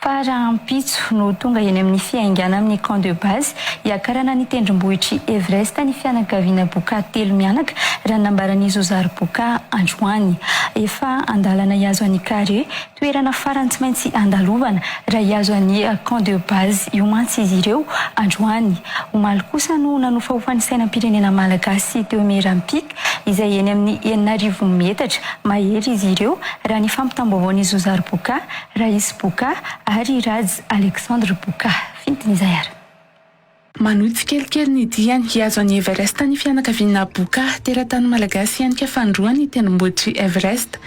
farampitso no tonga eny amin'ny fiaingana amin'ny camp de base iakarana ny tendrombohitry Everest ny fianakaviana boka telo mianaka raha nambaran'izy Zariboka androany efa andalana iazo any Kare toerana farany tsy maintsy andalovana raha iazo any camp de base io mantsy izy ireo androany omaly kosa no nanofa ho fan'ny sainam-pirenena malagasy teo Merampika izay eny amin'ny 9,000 metatra mahery izy ireo raha ny fampitambaovan'izy Zariboka Raisy Boka ary Raj Alexandre Boka fintin'izay ary Manoty kelikely ny diany hiazo any Everest ny fianakaviana Boka teratany malagasy ihany ka fandroany tendrombohitry Everest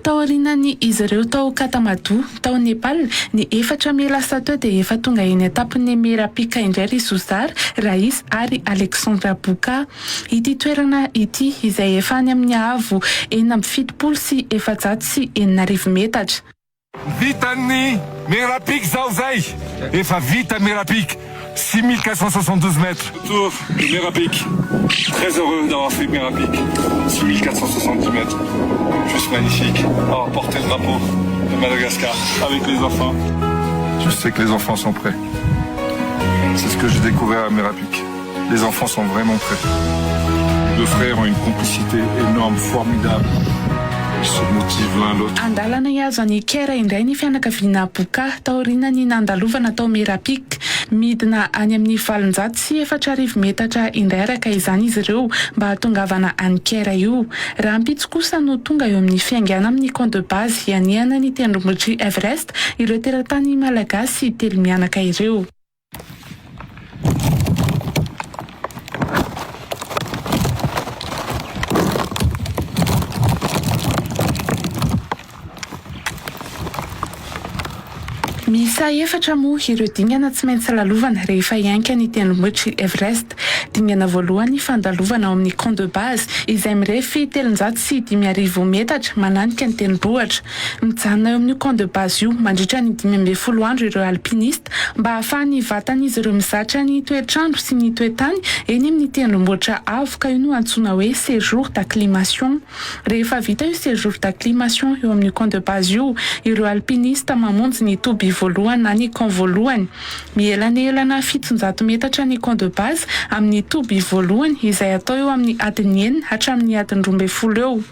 tao aorinany izy ireo tao Katamatou tao Nepal ny 4 May lasa teo dia efa tonga eny etapiny Merampika indray ry Zozar Raisy ary Alexandre Boka ity toerana ity izay efa any amin'ny avo 770 sy 709 metatra. Vita ny Merampika zao zay efa vita Merampika 6472 mètres. Tour de Merampika. Très heureux d'avoir fait Merampika. 6470 mètres. Juste magnifique. Alors, porter le drapeau de Madagascar avec les enfants. Je sais que les enfants sont prêts. C'est ce que j'ai découvert à Merampika. Les enfants sont vraiment prêts. Les deux frères ont une complicité énorme, formidable. Ils se motivent l'un l'autre. Andalana iazo any Kera indray ny fianakaviana Boka taorinany nandalovana tao Merampika midina any amin'ny 700 sy 400 metatra indray araka izany izy ireo mba hatongavana any Kera io raha ampitso kosa no tonga eo amin'ny fiaingana amin'ny camp de base ianiana ny tendrombohitry Everest ireo teratany malagasy telo mianaka ireo. Misa 4 moa ireo dingana tsy maintsy lalovana rehefa hianka ny tendrombohitry Everest. Dingana voalohany fandalovana ao amin'ny camp de base izay mirefy 305 metatra mananika ny tendrombohitra. Mijanona eo amin'ny camp de base io mandritra ny 12 andro ireo alpiniste mba ahafahany vatan'izy ireo mizatra ny toetrandro sy ny toetany eny amin'ny tendrombohitra avo ka io no antsoina hoe séjour d'acclimation. Rehefa vita io séjour d'acclimation eo amin'ny camp de base io ireo alpiniste mamonjy ny toby voalohany na ny camp voalohany mielanelana 700 metatra ny camp de base amin'ny toby voalohany izay atao eo amin'ny adiny 9 hatramin'ny adiny 12 eo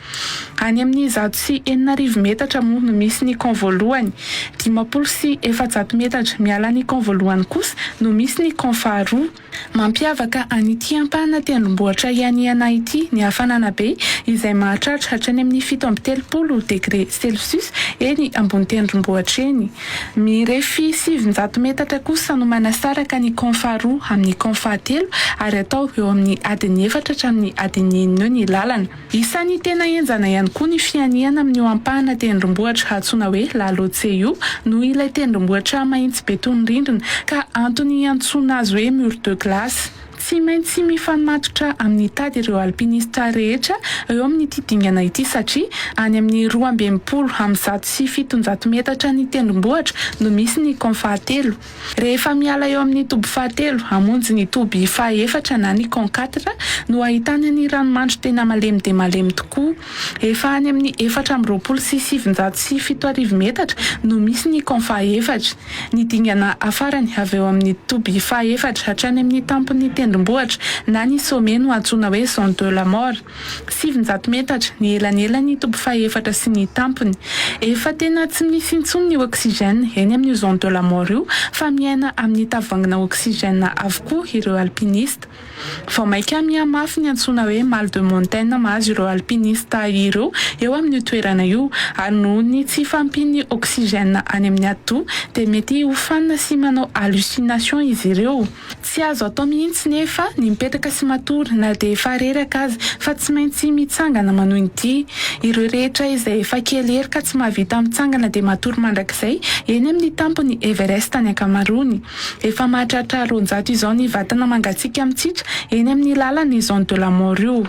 any amin'ny 109 metatra moa no misy ny camp voalohany 50 sy 400 metatra miala ny camp voalohany kosa no misy ny camp faharoa mampiavaka an'ity ampahana tendrombohitra ianiana ity ny hafanana be izay mahatratra hatrany amin'ny 730 degré Celsius eny ambony tendrombohitra eny mirefy 700 metatra kosa no manasaraka ny camp faharoa amin'ny camp fahatelo ary atao eo amin'ny adiny 4 hatramin'ny adiny 9 eo ny lalana. Isan'ny tena enjana ihany koa ny fianiana amin'ny ampahana tendrombohitra antsoina hoe La Lhotse io no ilay tendrombohitra mahitsy be toy ny rindrina ka antony antsoina azy hoe mur de glace. Tsy maintsy mifanmatotra amin'ny tady ireo alpiniste rehetra eo amin'ny ity dingana ity satria any amin'ny 220 amin'ny 100 sy 700 metatra ny tendrombohitra no misy ny camp fahatelo. Rehefa miala eo amin'ny toby fahatelo hamonjy ny toby faha-4 na ny camp 4 no ahitana ny ranomandry tena malemy dia malemy tokoa. Efa any amin'ny 420 sy 700 sy 700 metatra no misy ny camp faha-4. Ny dingana afarany avy eo amin'ny toby faha-4 hatrany amin'ny tampony tendrombohitra na ny sommet no antsoina hoe zone de la mort 700 metatra ny elanelany toby faha-4 sy ny tampony. Efa tena tsy misy intsony ny oxygène eny amin'ny zone de la mort io fa miaina amin'ny tavangina oxygène avokoa ireo alpiniste. Vao maika mihamafy ny antsoina hoe mal de montagne mahazo ireo alpiniste ireo eo amin'ny toerana io ary noho ny tsy fampiny oxygène any amin'ny ato dia mety hofanina sy manao hallucination izy ireo. Tsy azo atao mihitsy nefa ny mipetraka sy matory na dia efa reraka azy fa tsy maintsy mitsangana manohy ity. Ireo rehetra izay efa kely hery ka tsy mahavita mitsangana dia matory mandrakizay eny amin'ny tampony Everest any ankamaroany. Efa mahatratra 200 izao ny vatana mangatsiaka amintsika eny amin'ny lalany zone de la mort io.